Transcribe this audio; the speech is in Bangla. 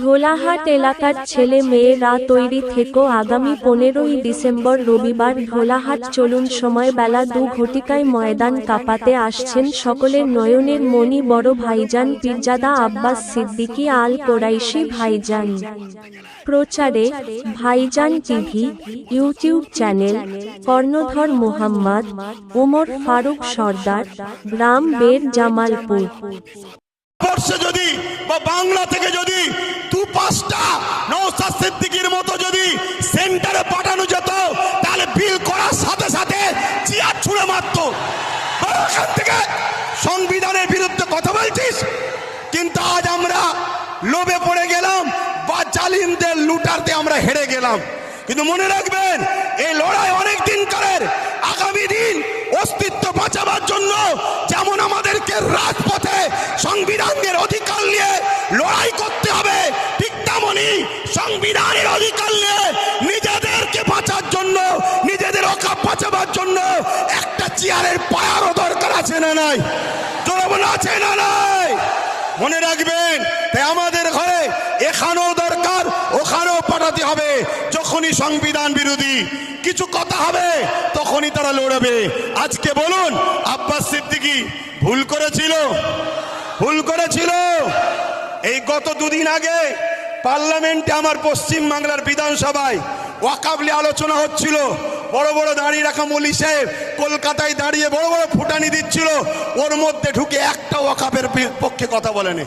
ভোলাহাট এলাকার ছেলে মেয়েরা তৈরি থেকো আগামী 15ই ডিসেম্বর রবিবার ভোলাহাট চলুন সময় বেলা 2 ময়দান কাঁপাতে আসছেন সকলের নয়নের মণি বড় ভাইজান পীরজাদা আব্বাস সিদ্দিকী আল কোরাইশি ভাইজান। প্রচারে ভাইজান টিভি, ইউটিউব চ্যানেল, কর্ণধর মোহাম্মদ ওমর ফারুক সর্দার, গ্রাম বের জামালপুর। যদি বা বাংলা থেকে যদি 2-5টা নওশাদ সিদ্দিকীর মতো যদি সেন্টারে পাঠানো যেত তাহলে বিল করার সাথে সাথে চেয়ার ছুঁড়ে মারতো। এখান থেকে সংবিধানের বিরুদ্ধে কথা বলছিস, কিন্তু আজ আমরা লোভে পড়ে গেলাম বা জালিমদের লুটারতে আমরা হেরে গেলাম। কিন্তু মনে রাখবেন এই লড়াই অনেক দিন কালের। আগামী দিন অস্তিত্ব বাঁচাবার জন্য যেমন আমাদেরকে রাজপথে সংবিধানের অধিকার নিয়ে লড়াই করতে হবে, ঠিক তেমনি সংবিধানের অধিকার নিয়ে নিজেদেরকে বাঁচার জন্য, নিজেদের অকাপ বাঁচাবার জন্য একটা চেয়ারের পায়ারও দরকার আছে না নাই? তোরা বলে আছে না নাই? মনে রাখবেন তাই আমাদের ঘরে এখানেও দরকার, ওখানেও পাঠাতে হবে। যখনই সংবিধান বিরোধী কিছু কথা হবে তখনই তারা লড়বে। আজকে বলুন আব্বাস সিদ্দিকী ভুল করেছিল? ভুল করেছিল। এই গত দুদিন আগে পার্লামেন্টে আমার পশ্চিম বাংলার বিধানসভায় ওয়াকফ নিয়ে আলোচনা হচ্ছিল। বড় বড় দাঁড়িয়ে রাখা মৌলী সাহেব কলকাতায় দাঁড়িয়ে বড় বড় ফুটানি দিচ্ছিল, ওর মধ্যে ঢুকে একটা ওয়াকফের পক্ষে কথা বলেনি।